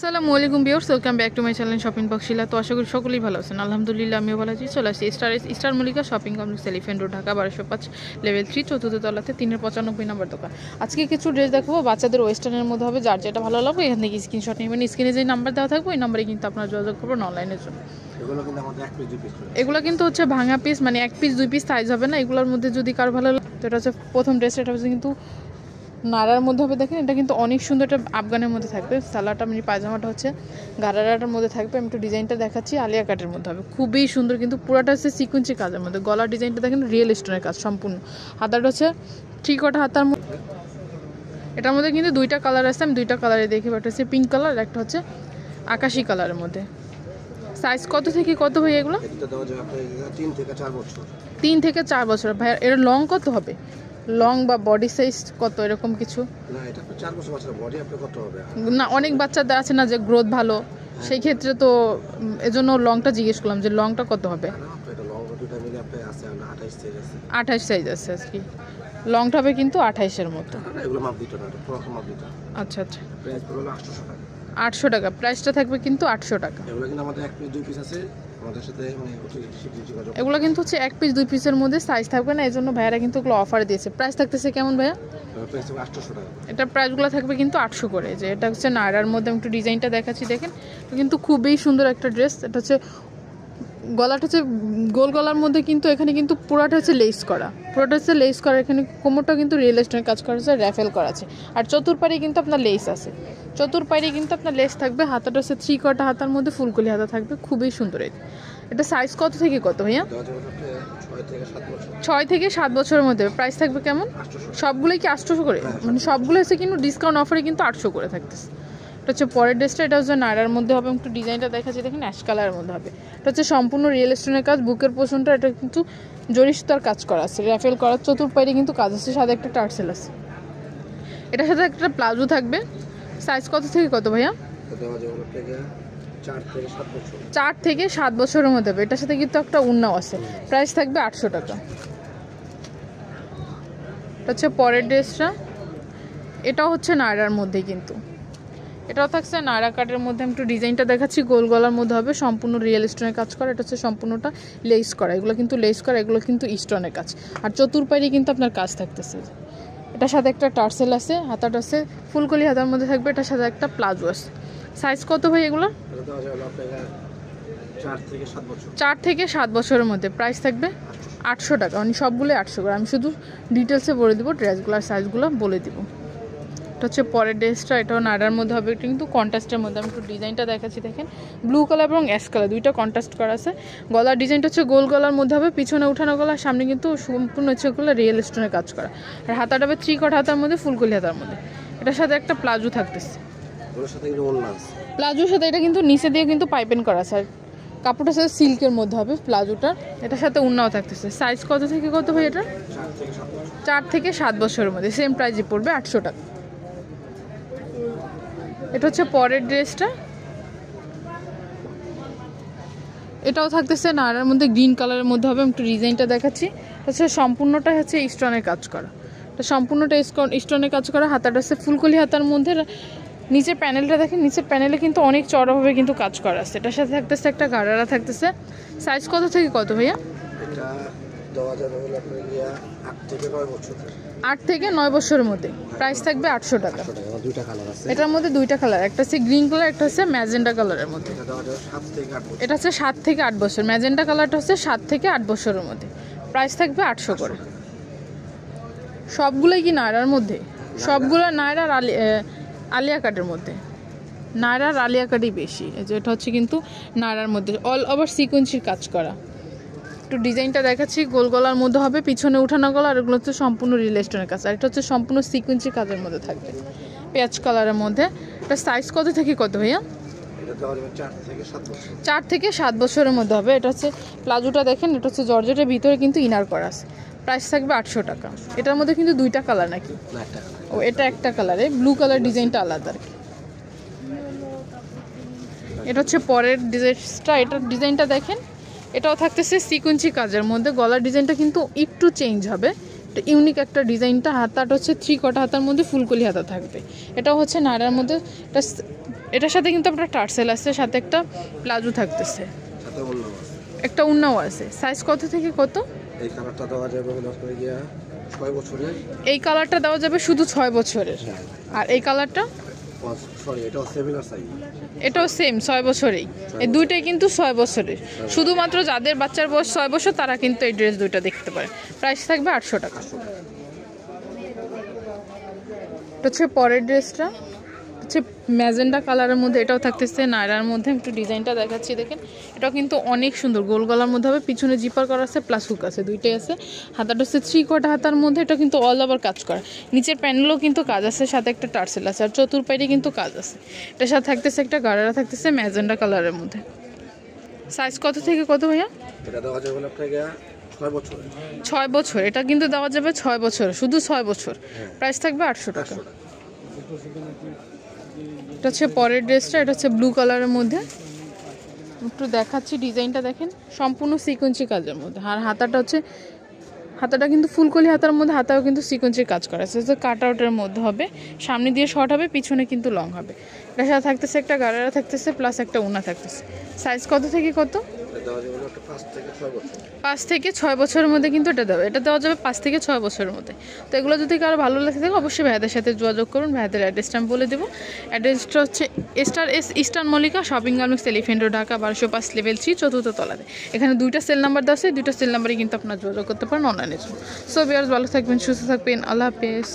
আসসালামু আলাইকুম viewers, welcome back to my channel shopping বক্সিলা। তো আশা করি সকলেই ভালো আছেন। আলহামদুলিল্লাহ আমিও ভালো আছি। চলে আসছি star Mallika shopping complex, elephant road, Dhaka 1205, level 3, চতুর্থ তলাতে 395 নম্বর দোকান। আজকে কিছু ড্রেস দেখাবো বাচ্চাদের ওয়েস্টার্নের মধ্যে হবে। যার যেটা ভালো লাগবে এখান থেকে স্ক্রিনশট নেবেন। স্ক্রিনে যে নাম্বার দেওয়া থাকবে ওই নাম্বারে কিন্তু আপনারা যোগাযোগ করবেন অনলাইনের জন্য। এগুলো কিন্তু হচ্ছে ভাঙা পিস, মানে এক পিস দুই পিস সাইজ হবে না। এগুলোর মধ্যে যদি কারো ভালো লাগে, তো এটা হচ্ছে প্রথম ড্রেস। এটা হচ্ছে কিন্তু নাড়ার মধ্যে হবে। দেখেন এটা কিন্তু অনেক সুন্দর, একটা আফগানের মধ্যে থাকবে। সালোয়ারটা মানে পায়জামাটা হচ্ছে গারারাটার মধ্যে থাকবে। আমি একটু ডিজাইনটা দেখাচ্ছি, আলিয়া কাটের মধ্যে হবে, খুবই সুন্দর। কিন্তু পুরোটা হচ্ছে সিকুয়েন্সি কাজের মধ্যে। গলার ডিজাইনটা দেখেন রিয়েল স্টোনের কাজ সম্পূর্ণ। হাতাটা হচ্ছে থ্রি কোয়ার্টার হাতার মধ্যে। এটার মধ্যে কিন্তু দুইটা কালার আছে, আমি দুইটা কালারে দেখি। একটা হচ্ছে পিঙ্ক কালার, একটা হচ্ছে আকাশি কালারের মধ্যে। সাইজ কত থেকে কত ভাই এগুলো? 3 থেকে 4 বছর। ভাই এর লং কত হবে? লং বা বডি সাইজ কত এরকম কিছু? না, এটা তো 4 বছর বাচ্চার বডি আপনি কত হবে? না, অনেক বাচ্চাদের আছে না যে গ্রোথ ভালো, সেই ক্ষেত্রে তো এজন্য লংটা জিজ্ঞেস করলাম যে লংটা কত হবে। এটা লং দুটো মিলে আপনি আছে 28 সাইজ আছে। 28 সাইজ আছে আর কি। লংটা হবে কিন্তু 28 এর মতো। এগুলো মাপ দিতে না, এটা পুরো মাপ দিতে। আচ্ছা আচ্ছা। প্রাইস পড়লো 800 টাকা। 800 টাকা প্রাইসটা থাকবে, কিন্তু 800 টাকা। এগুলো কিন্তু আমাদের এক পিস দুই পিস আছে আমাদের সাথে, মানে যোগাযোগ। এগুলো কিন্তু হচ্ছে এক পিস দুই পিসের মধ্যে, সাইজ থাকবে না। এজন্য ভাইয়ারা কিন্তু এগুলো অফারে দিয়েছে। প্রাইস থাকতেছে কেমন ভাইয়া? প্রাইস 800 টাকা। এটা প্রাইসগুলো থাকবে কিন্তু 800 করে। যে এটা হচ্ছে নায়রার মধ্যে, আমি একটু ডিজাইনটা দেখাচ্ছি দেখেন। কিন্তু খুবই সুন্দর একটা ড্রেস। এটা হচ্ছে গলাটা হচ্ছে গোল গলার মধ্যে, কিন্তু এখানে কিন্তু পুরোটা হচ্ছে লেস করা, পুরোটা হচ্ছে লেস করা। এখানে কোমরটা কিন্তু রিয়েল স্টোনের কাজ করা আছে, র্যাফেল করা আছে। আর চতুর্পাড়ে কিন্তু আপনার লেস আছে, চতুর্পাড়ে কিন্তু আপনার লেস থাকবে। হাতাটা হচ্ছে থ্রি কোয়ার্টার হাতার মধ্যে, ফুলকলি হাতা থাকবে, খুবই সুন্দর। এটা সাইজ কত থেকে কত ভাইয়া? 6 থেকে 7 বছরের মধ্যে। প্রাইস থাকবে কেমন? সবগুলোই কি 800 করে? মানে সবগুলো এসে কিন্তু ডিসকাউন্ট অফারে কিন্তু 800 করে থাকতেছে। এটা হচ্ছে পরের ড্রেসটা। এটা হচ্ছে নায়রার মধ্যে হবে। একটু ডিজাইনটা দেখাচ্ছি দেখেন, অ্যাশ কালারের মধ্যে হবে। এটা হচ্ছে সম্পূর্ণ রিয়েল স্টোনের কাজ। বুকের পোষণটা এটা কিন্তু জরি সুতার কাজ করা আছে, র্যাফেল করা। চতুর্পাইরে কিন্তু কাজ আছে, সাথে একটা টার্সেল আছে। এটার সাথে একটা প্লাজো থাকবে। সাইজ কত থেকে কত ভাইয়া? 4 থেকে 7 বছরের মধ্যে হবে। এটার সাথে কিন্তু একটা উন্নাও আছে। প্রাইস থাকবে 800 টাকা। এটা হচ্ছে পরের ড্রেসটা। এটাও হচ্ছে নায়রার মধ্যে, কিন্তু এটাও থাকছে নায়রা কাটের মধ্যে। আমি একটু ডিজাইনটা দেখাচ্ছি, গোল গলার মধ্যে হবে, সম্পূর্ণ রিয়েল স্টোনের কাজ করা। এটা হচ্ছে সম্পূর্ণটা লেস করা। এগুলো কিন্তু লেস করা, এগুলো কিন্তু স্টোনের কাজ। আর চতুর্পাইরে কিন্তু আপনার কাজ থাকতেছে। এটার সাথে একটা টার্সেল আছে, হাতাটা আছে ফুলকলি হাতার মধ্যে থাকবে। এটার সাথে একটা প্লাজো আছে। সাইজ কত ভাই এগুলো? 4 থেকে 7 বছরের মধ্যে। প্রাইস থাকবে 800 টাকা। মানে সবগুলোই 800 করে। আমি শুধু ডিটেলসে বলে দিব, ড্রেসগুলোর সাইজগুলো বলে দিব। এটা হচ্ছে পরের ড্রেসটা। এটাও নায়রার মধ্যে হবে, এটা কিন্তু কন্ট্রাস্টের মধ্যে। আমি একটু ডিজাইনটা দেখাচ্ছি দেখেন, ব্লু কালার এবং অ্যাশ কালার দুইটা কন্ট্রাস্ট করা আছে। গলার ডিজাইনটা হচ্ছে গোল গলার মধ্যে হবে, পিছনে উঠানো গলা, সামনে কিন্তু সম্পূর্ণ হচ্ছে ওগুলো রিয়েল স্টোনের কাজ করা। আর হাতাটা হবে থ্রি কোয়ার্টার হাতার মধ্যে, ফুলকলি হাতার মধ্যে। এটার সাথে একটা প্লাজো থাকতেছে। প্লাজোর সাথে এটা কিন্তু নিচে দিয়ে কিন্তু পাইপেন করা আছে। আর কাপড়টার সাথে সিল্কের মধ্যে হবে প্লাজোটা। এটার সাথে উন্নাও থাকতেছে। সাইজ কত থেকে কত ভাই এটা? 4 থেকে 7 বছরের মধ্যে। সেম প্রাইসই পড়বে 800 টাকা। এটা হচ্ছে পরের ড্রেসটা। এটাও থাকতেছে নায়রার মধ্যে, গ্রিন কালারের মধ্যে হবে। আমি একটু ডিজাইনটা দেখাচ্ছি। এটা হচ্ছে সম্পূর্ণটা হচ্ছে স্টোনের কাজ করা। এটা সম্পূর্ণটা স্টোনের কাজ করা। হাতাটা হচ্ছে ফুলকলি হাতার মধ্যে। নিচের প্যানেলটা দেখেন, নিচের প্যানেলে কিন্তু অনেক চড়াভাবে কিন্তু কাজ করা আছে। এটার সাথে থাকতেছে একটা গারারা থাকতেছে। সাইজ কত থেকে কত ভাইয়া? 8 থেকে 9 বছরের মধ্যে। প্রাইস থাকবে 800 টাকা। এটার মধ্যে দুইটা কালার, একটা হচ্ছে গ্রিন কালার, একটা হচ্ছে ম্যাজেন্ডা কালারের মধ্যে। এটা হচ্ছে 7 থেকে 8 বছর। ম্যাজেন্ডা কালারটা হচ্ছে 7 থেকে 8 বছরের মধ্যে। প্রাইস থাকবে 800 করে। সবগুলোই কি নায়রার মধ্যে? সবগুলো নায়রার আলিয়া কাটের মধ্যে। নায়রার আলিয়া কাটই বেশি। এটা হচ্ছে কিন্তু নায়রার মধ্যে অল ওভার সিকোয়েন্সির কাজ করা। একটু ডিজাইনটা দেখাচ্ছি, গোল গলার মধ্যে হবে, পিছনে উঠানো গলা। আর এগুলো হচ্ছে সম্পূর্ণ রিয়েল স্টোনের কাজ। আর এটা হচ্ছে সম্পূর্ণ সিকোয়েন্সি কাজের মধ্যে থাকবে, পেঁয়াজ কালারের মধ্যে। এটা সাইজ কত থেকে কত ভাইয়া? 4 থেকে 7 বছরের মধ্যে হবে। এটা হচ্ছে প্লাজোটা দেখেন, এটা হচ্ছে জর্জেটের ভিতরে কিন্তু ইনার করা আছে। প্রাইস থাকবে 800 টাকা। এটার মধ্যে কিন্তু দুইটা কালার নাকি? ও, এটা একটা কালারে, ব্লু কালার ডিজাইনটা আলাদা আর কি। এটা হচ্ছে পরের ড্রেসটা। এটার ডিজাইনটা দেখেন, এটাও থাকতেছে সিকোয়েন্সি কাজের মধ্যে। গলার ডিজাইনটা কিন্তু একটু চেঞ্জ হবে, এটা ইউনিক একটা ডিজাইনটা। হাতাটা হচ্ছে থ্রি কোয়ার্টার হাতার মধ্যে, ফুলকলি হাতা থাকবে। এটাও হচ্ছে নায়রার মধ্যে। এটা এটার সাথে কিন্তু আপনার টার্সেল আছে, সাথে একটা প্লাজো থাকতেছে, সাথে অন্য আছে। একটা উন্নাও আছে। সাইজ কত থেকে কত? এই কালারটা দেওয়া যাবে হলো আপনার গিয়া 6 বছরের। এই কালারটা দেওয়া যাবে শুধু 6 বছরের। হ্যাঁ। আর এই কালারটা? সরি, এটাও সিমিলার সাইজ। এটাও সেম 6 বছরেই। এই দুইটাই কিন্তু 6 বছরের। শুধুমাত্র যাদের বাচ্চার বয়স 6 বছর তারা কিন্তু এই ড্রেস দুইটা দেখতে পারে। প্রাইস থাকবে 800 টাকা। এটা হচ্ছে পরের ড্রেসটা, হচ্ছে ম্যাজেন্ডা কালারের মধ্যে, এটাও থাকতেছে নায়রার মধ্যে। একটু ডিজাইনটা দেখাচ্ছি, দেখেন এটাও কিন্তু অনেক সুন্দর, গোল গলার মধ্যে হবে, পিছনে জিপার করা আছে, প্লাস হুক আছে, দুইটাই আছে। হাতাটা হচ্ছে 3/4 হাতার মধ্যে, এটা কিন্তু অল ওভার কাজ করা, নিচের প্যানেলও কিন্তু কাজ আছে, সাথে একটা টার্সেল আছে, আর চতুর্পাইডে কিন্তু কাজ আছে। এটার সাথে থাকতেছে একটা গাড়ারা থাকতেছে ম্যাজেন্ডা কালারের মধ্যে। সাইজ কত থেকে কত ভাইয়া? এটা দেওয়া যাবে হলো আপনার গিয়া 6 বছর। 6 বছর, এটা কিন্তু দেওয়া যাবে 6 বছর, শুধু 6 বছর। প্রাইস থাকবে 800 টাকা। এটা হচ্ছে পরের ড্রেসটা, এটা হচ্ছে ব্লু কালারের মধ্যে। একটু দেখাচ্ছি ডিজাইনটা, দেখেন সম্পূর্ণ সিকোয়েন্সি কাজের মধ্যে। আর হাতাটা হচ্ছে, হাতাটা কিন্তু ফুলকলি হাতার মধ্যে, হাতাও কিন্তু সিকোয়েন্সির কাজ করা আছে, কাট আউটের মধ্যে হবে, সামনে দিয়ে শর্ট হবে, পিছনে কিন্তু লং হবে। এটার সাথে থাকতেছে একটা গাড়ারা থাকতেছে, প্লাস একটা উনা থাকতেছে। সাইজ কত থেকে কত? এটা দেওয়া যাবে হলো একটা 5 থেকে 6 বছর। 5 থেকে 6 বছরের মধ্যে কিন্তু এটা দেওয়া যাবে 5 থেকে 6 বছরের মধ্যে। তো এগুলো যদি কারো ভালো লাগে থাকে অবশ্যই ভাইয়াদের সাথে যোগাযোগ করুন। ভাইয়াদের অ্যাড্রেসটা আমি বলে দেবো। অ্যাড্রেসটা হচ্ছে eastern Mallika shopping complex, elephant road, Dhaka 1205 level 3, 4th তলাতে। এখানে 2টা সেল নাম্বার দেওয়া আছে, 2টা সেল নাম্বারে কিন্তু আপনারা যোগাযোগ করতে পারেন অনলাইনের জন্য। সো ভিউয়ার্স, ভালো থাকবেন, সুস্থ থাকবেন, আল্লাহ হাফেজ।